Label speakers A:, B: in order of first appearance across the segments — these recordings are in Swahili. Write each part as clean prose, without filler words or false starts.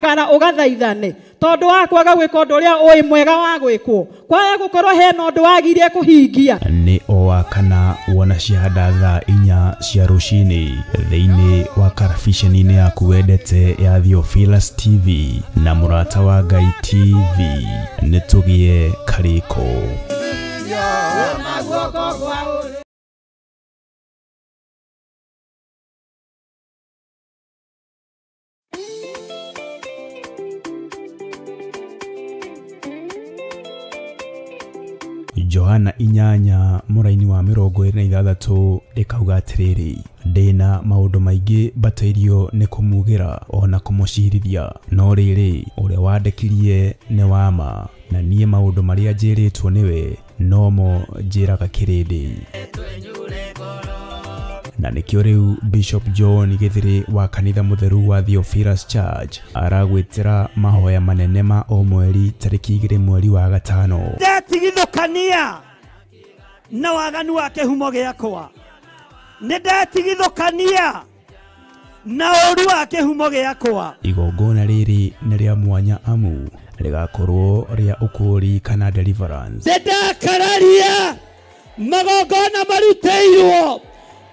A: kana ugathaithane tondu wa kwaga gwika undu uria oi mwega wa gwikwo kwaya gukorwo hena undu wagirie kuhingia
B: ni owa kana wona ciahanda thaa 4 cia rucini thiini wa karabiceni-ini yaku wendete ya Theophilus TV na Murata wa Ngai TV nitugie kariko Johana inyanya muraini wa 26 ikauga atiriri ndina maundu maingi batairio ni kumugira ona kumucirithia no riri uria wandekirie ni wama na nie maundu maria njiritwo niwe nomo njiraga kirindi na nikio riu Bishop John Githiri wa kanitha mutheru wa Theophilus Church aragwitira mahoya manene ma o mweri tariki 2 mweri wa gatano
C: ndetigithukania na waganu wake humo giakwa ndetigithukania na oru wake humo giakwa
B: igongona riri ni ria mwanya amu rigakorwo ria ukuri kana deliverance
C: ndakararia magongona maruteirwo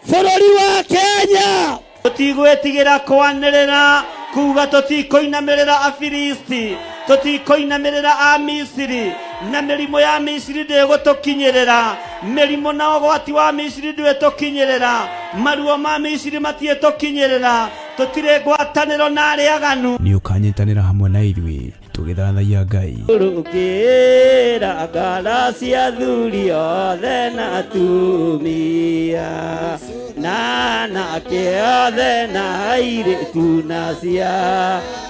C: bururi wa Kenya tutigwetigira kwanirira kuga tutikoinamirira Afilisti tutikoinamirira a Misiri na mirimo ya Misiri ndegutukinyirira mirimo na ugwati wa Misiri ndwetukinyirira maruo ma Misiri matietukinyirira tutire ngwataniro na ariaganu
B: ni ukanyitanira hamwe na ithui tugithathagia Ngai
C: rugira ngara cia thuri othe na atumia na kiothe na airitu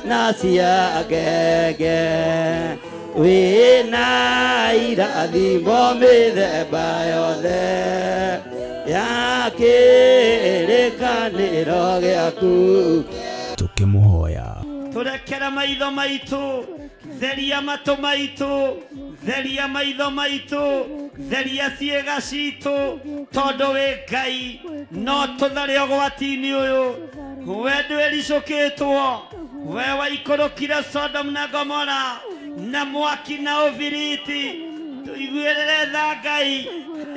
C: na cia ngenge wina irathimo mithemba yothe ya kirikaniro giaku
B: tukimuhoya
C: turekera maitho maitu theria matu maitu theria maitho maitu theria ciega citu tondu wi Ngai no tuthare ugwati-ini uyu we ndwiricukitwo we waikorokire Sodom na Gomora na mwaki na uviriti tuiguirire tha Ngai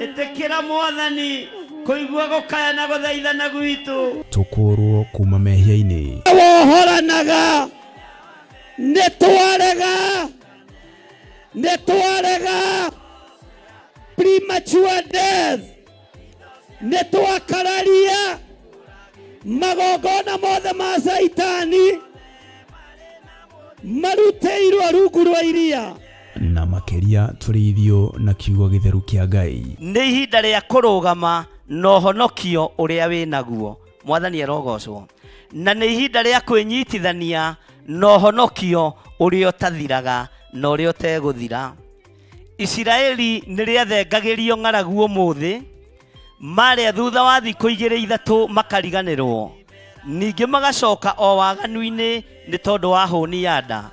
C: itikira Mwathani kuigua gukaya na guthaithana gwitu
B: tukurwo kuma mehia-ini
C: wohoranaga netwarega premature death netwakararia magongona mothe ma Saitani maruteirwo rungu rwa iria
B: na makeria turithio na kiugo githeru kia Ngai
C: ni ihinda ria kurugama no honokio uria winaguo Mwathani arogocwo na ni ihinda ria kwinyitithania no honokio uria tathiraga no uria teguthira Isiraeli ni riathengagirio ng'aragu umuthi maria thutha wa thikũ 2-3 makariganirwo ningi magacoka o waganu-ini ni tondu wa hũni ya nda